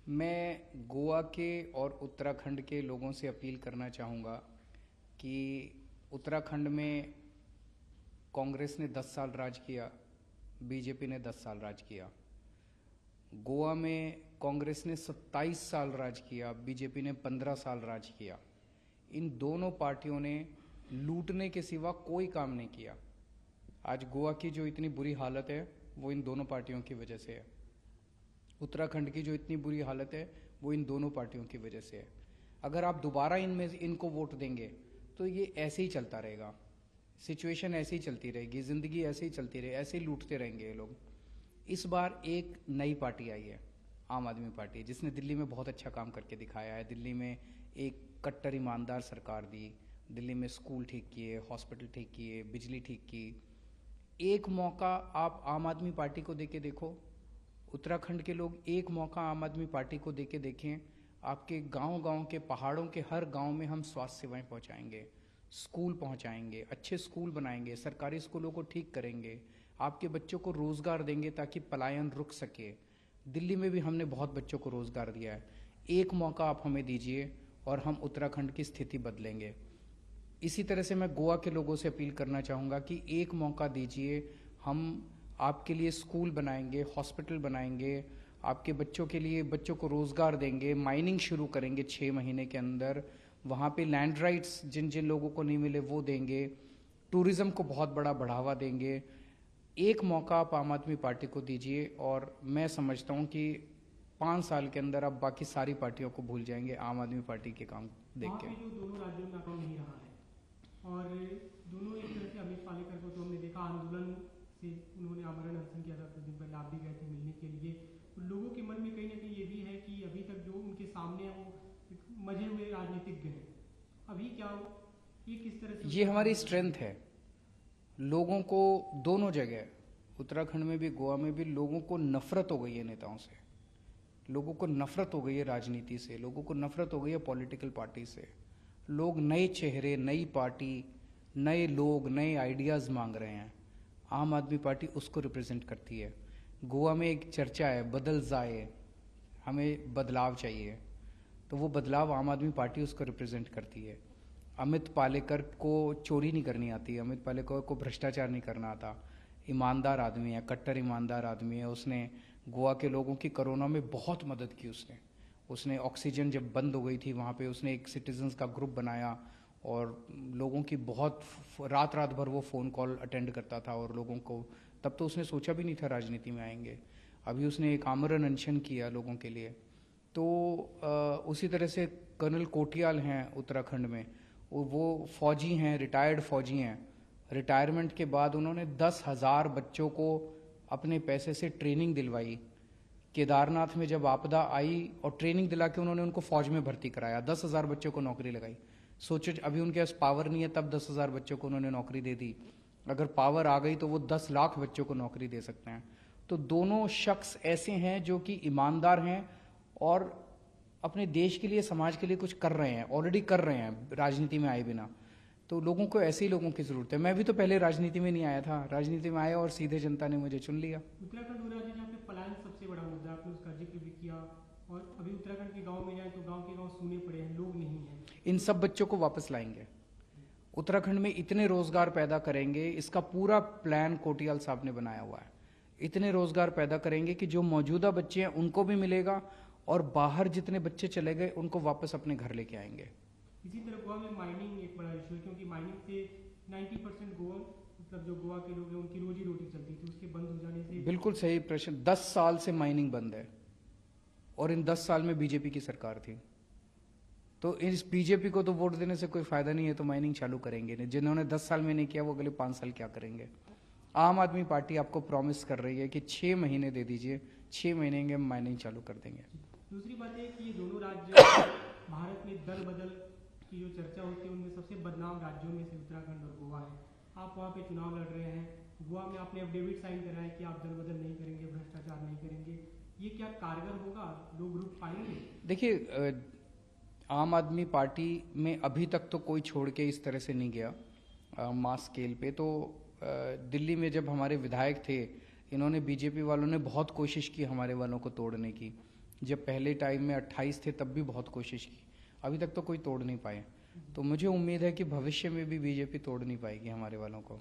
मैं गोवा के और उत्तराखंड के लोगों से अपील करना चाहूँगा कि उत्तराखंड में कांग्रेस ने 10 साल राज किया, बीजेपी ने 10 साल राज किया। गोवा में कांग्रेस ने 27 साल राज किया, बीजेपी ने 15 साल राज किया। इन दोनों पार्टियों ने लूटने के सिवा कोई काम नहीं किया। आज गोवा की जो इतनी बुरी हालत है वो इन दोनों पार्टियों की वजह से है। उत्तराखंड की जो इतनी बुरी हालत है वो इन दोनों पार्टियों की वजह से है। अगर आप दोबारा इनको वोट देंगे तो ये ऐसे ही चलता रहेगा, सिचुएशन ऐसे ही चलती रहेगी, ज़िंदगी ऐसे ही चलती रहेगी, ऐसे ही लूटते रहेंगे ये लोग। इस बार एक नई पार्टी आई है, आम आदमी पार्टी, जिसने दिल्ली में बहुत अच्छा काम करके दिखाया है। दिल्ली में एक कट्टर ईमानदार सरकार दी, दिल्ली में स्कूल ठीक किए, हॉस्पिटल ठीक किए, बिजली ठीक की। एक मौका आप आम आदमी पार्टी को देके देखो, उत्तराखंड के लोग एक मौका आम आदमी पार्टी को देके देखें। आपके गांव-गांव के, पहाड़ों के हर गांव में हम स्वास्थ्य सेवाएं पहुंचाएंगे, स्कूल पहुंचाएंगे, अच्छे स्कूल बनाएंगे, सरकारी स्कूलों को ठीक करेंगे, आपके बच्चों को रोजगार देंगे ताकि पलायन रुक सके। दिल्ली में भी हमने बहुत बच्चों को रोजगार दिया है। एक मौका आप हमें दीजिए और हम उत्तराखंड की स्थिति बदलेंगे। इसी तरह से मैं गोवा के लोगों से अपील करना चाहूँगा कि एक मौका दीजिए, हम आपके लिए स्कूल बनाएंगे, हॉस्पिटल बनाएंगे, आपके बच्चों के लिए, बच्चों को रोज़गार देंगे, माइनिंग शुरू करेंगे 6 महीने के अंदर, वहाँ पे लैंड राइट्स जिन जिन लोगों को नहीं मिले वो देंगे, टूरिज़्म को बहुत बड़ा बढ़ावा देंगे। एक मौका आप आम आदमी पार्टी को दीजिए और मैं समझता हूँ कि 5 साल के अंदर आप बाकी सारी पार्टियों को भूल जाएंगे आम आदमी पार्टी के काम देख के। जो दोनों राज्यों में अकाउंट नहीं रहा है और दोनों एक तरह से अमित पालेकर को तो हमने देखा आंदोलन से उन्होंने आमरण अनशन किया था, कुछ दिन पहले आप भी गए थे मिलने के लिए। तो लोगों के मन में कहीं ना कहीं ये भी है कि अभी तक जो उनके सामने है वो मजे हुए राजनीतिज्ञ हैं। अभी क्या ये किस तरह से, ये हमारी स्ट्रेंथ है। लोगों को दोनों जगह, उत्तराखंड में भी गोवा में भी, लोगों को नफरत हो गई है नेताओं से, लोगों को नफरत हो गई है राजनीति से, लोगों को नफरत हो गई है पॉलिटिकल पार्टी से। लोग नए चेहरे, नई पार्टी, नए लोग, नए आइडियाज़ मांग रहे हैं। आम आदमी पार्टी उसको रिप्रेजेंट करती है। गोवा में एक चर्चा है, बदल जाए, हमें बदलाव चाहिए, तो वो बदलाव आम आदमी पार्टी उसको रिप्रेजेंट करती है। अमित पालेकर को चोरी नहीं करनी आती, अमित पालेकर को भ्रष्टाचार नहीं करना आता। ईमानदार आदमी है, कट्टर ईमानदार आदमी है। उसने गोवा के लोगों की कोरोना में बहुत मदद की। उसने ऑक्सीजन जब बंद हो गई थी वहाँ पे उसने एक सिटीजन्स का ग्रुप बनाया और लोगों की बहुत रात रात भर वो फ़ोन कॉल अटेंड करता था और लोगों को, तब तो उसने सोचा भी नहीं था राजनीति में आएंगे। अभी उसने एक आमरण अनशन किया लोगों के लिए। तो उसी तरह से कर्नल कोटियाल हैं उत्तराखंड में, वो फौजी हैं, रिटायर्ड फौजी हैं। रिटायरमेंट के बाद उन्होंने 10,000 बच्चों को अपने पैसे से ट्रेनिंग दिलवाई। केदारनाथ में जब आपदा आई और ट्रेनिंग दिला के उन्होंने उनको फौज में भर्ती कराया, 10,000 बच्चों को नौकरी लगाई। सोचो, अभी उनके पास पावर नहीं है तब 10,000 बच्चों को उन्होंने नौकरी दे दी। अगर पावर आ गई तो वो 10 लाख बच्चों को नौकरी दे सकते हैं। तो दोनों शख्स ऐसे हैं जो कि ईमानदार हैं और अपने देश के लिए, समाज के लिए कुछ कर रहे हैं, ऑलरेडी कर रहे हैं राजनीति में आए बिना। तो लोगों को ऐसे ही लोगों की ज़रूरत है। मैं भी तो पहले राजनीति में नहीं आया था, राजनीति में आया और सीधे जनता ने मुझे चुन लिया। उत्तराखंड वो राज्य जहाँ पे पलायन सबसे बड़ा मुद्दा, आपने उसका जिक्र भी किया। और अभी उत्तराखंड के गांव में जाए तो गांव के गांव सूने पड़े हैं, लोग नहीं हैं। इन सब बच्चों को वापस लाएंगे, उत्तराखंड में इतने रोजगार पैदा करेंगे, इसका पूरा प्लान कोटियाल साहब ने बनाया हुआ है। इतने रोजगार पैदा करेंगे कि जो मौजूदा बच्चे हैं उनको भी मिलेगा और बाहर जितने बच्चे चले गए उनको वापस अपने घर लेके आएंगे। इसी तरह गोवा में माइनिंग एक बड़ा इशू है, क्योंकि माइनिंग से 90% गोवा, मतलब जो गोवा के लोग हैं उनकी रोजी रोटी चलती थी, उसके बंद हो जाने से। बिल्कुल सही प्रश्न। 10 साल से माइनिंग बंद है और इन 10 साल में बीजेपी की सरकार थी। तो इस बीजेपी को तो वोट देने से कोई फायदा नहीं है, तो माइनिंग चालू करेंगे नहीं। जिन्होंने 10 साल में नहीं किया वो अगले 5 साल क्या करेंगे। आम आदमी पार्टी आपको प्रॉमिस कर रही है कि 6 महीने दे दीजिए, 6 महीने में माइनिंग चालू कर देंगे। दूसरी बात है कि ये दोनों राज्य भारत में दल बदल की जो चर्चा होती है उनमें सबसे बदनाम राज्यों में से उत्तराखंड और गोवा है। आप वहाँ पे चुनाव लड़ रहे हैं, गोवा में आपने एफिडेविट साइन करा है कि आप दल बदल नहीं करेंगे, भ्रष्टाचार नहीं करेंगे। ये क्या कारगर होगा, लोग रुक पाएंगे? देखिए, आम आदमी पार्टी में अभी तक तो कोई छोड़ के इस तरह से नहीं गया मास स्केल पे। तो दिल्ली में जब हमारे विधायक थे, इन्होंने, बीजेपी वालों ने बहुत कोशिश की हमारे वालों को तोड़ने की। जब पहले टाइम में 28 थे तब भी बहुत कोशिश की, अभी तक तो कोई तोड़ नहीं पाए। तो मुझे उम्मीद है कि भविष्य में भी बीजेपी तोड़ नहीं पाएगी हमारे वालों को।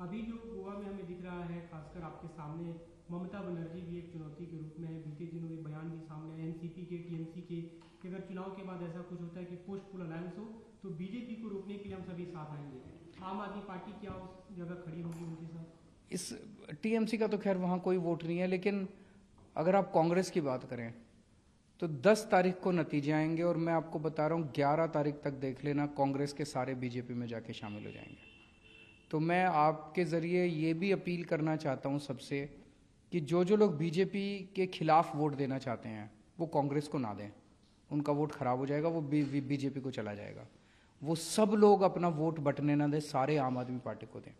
अभी जो गोवा में हमें दिख रहा है, खासकर आपके सामने ममता बनर्जी भी एक चुनौती के रूप में है। बीते दिनों ये बयान भी सामने आया एनसीपी के, टीएमसी के, कि अगर चुनाव के बाद ऐसा कुछ होता है कि पोस्ट पोल अलायंस हो तो बीजेपी को रोकने के लिए हम सभी साथ आएंगे। आम आदमी पार्टी क्या उस जगह खड़ी होगी उनके साथ? इस टीएमसी का तो खैर वहाँ कोई वोट नहीं है, लेकिन अगर आप कांग्रेस की बात करें तो 10 तारीख को नतीजे आएंगे और मैं आपको बता रहा हूँ 11 तारीख तक देख लेना, कांग्रेस के सारे बीजेपी में जाके शामिल हो जाएंगे। तो मैं आपके ज़रिए ये भी अपील करना चाहता हूँ सबसे कि जो लोग बीजेपी के खिलाफ वोट देना चाहते हैं वो कांग्रेस को ना दें, उनका वोट खराब हो जाएगा, वो बीजेपी को चला जाएगा। वो सब लोग अपना वोट बटने ना दें, सारे आम आदमी पार्टी को दें।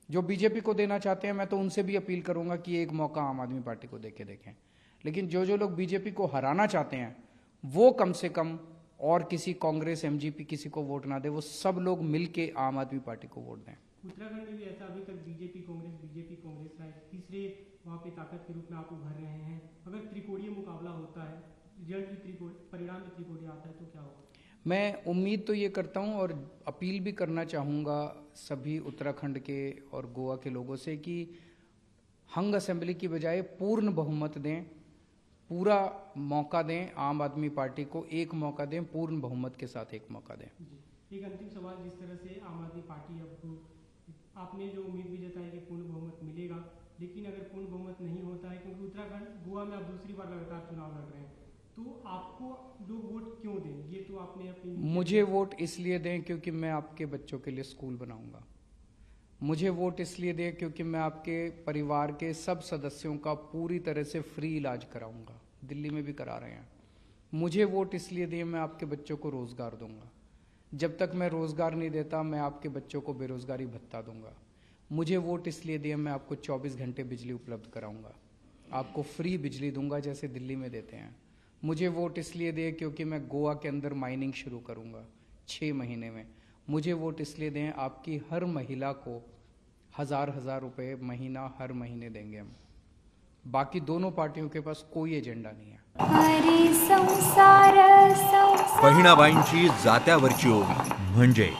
जो बीजेपी को देना चाहते हैं मैं तो उनसे भी अपील करूंगा कि एक मौका आम आदमी पार्टी को देके देखें। लेकिन जो लोग बीजेपी को हराना चाहते हैं वो कम से कम और किसी कांग्रेस एमजीपी किसी को वोट ना दे, वो सब लोग मिलके आम आदमी पार्टी को वोट दें। उत्तराखंड में भी ऐसा अभी तक बीजेपी कांग्रेस का तीसरे वहाँ पे ताकत के रूप में आप उभर रहे हैं। अगर त्रिकोणीय मुकाबला होता है, रिजल्ट भी परिणाम भी त्रिकोणीय आता है तो क्या होगा? मैं उम्मीद तो ये करता हूँ और अपील भी करना चाहूँगा सभी उत्तराखंड के और गोवा के लोगों से कि हंग असेंबली की बजाय पूर्ण बहुमत दें, पूरा मौका दें आम आदमी पार्टी को, एक मौका दें, पूर्ण बहुमत के साथ एक मौका दें। एक अंतिम सवाल, जिस तरह से आम आदमी पार्टी अब आपने जो उम्मीद भी जताई कि पूर्ण बहुमत मिलेगा, लेकिन अगर पूर्ण बहुमत नहीं होता है, क्योंकि उत्तराखंड गोवा में आप दूसरी बार लगातार चुनाव लड़ रहे हैं, तो आपको लोग वोट क्यों दें? ये तो आपने अपनी मुझे वोट इसलिए दें क्योंकि मैं आपके बच्चों के लिए स्कूल बनाऊंगा। मुझे वोट इसलिए दें क्योंकि मैं आपके परिवार के सब सदस्यों का पूरी तरह से फ्री इलाज कराऊंगा, दिल्ली में भी करा रहे हैं। मुझे वोट इसलिए दें, मैं आपके बच्चों को रोज़गार दूंगा। जब तक मैं रोज़गार नहीं देता मैं आपके बच्चों को बेरोज़गारी भत्ता दूंगा। मुझे वोट इसलिए दें, मैं आपको 24 घंटे बिजली उपलब्ध कराऊंगा, आपको फ्री बिजली दूंगा जैसे दिल्ली में देते हैं। मुझे वोट इसलिए दें क्योंकि मैं गोवा के अंदर माइनिंग शुरू करूंगा 6 महीने में। मुझे वोट इसलिए दें, आपकी हर महिला को 1000 रुपये महीना हर महीने देंगे हम। बाकी दोनों पार्टियों के पास कोई एजेंडा नहीं है। बहिणाबाईंची जात्यावरची ओवी म्हणजे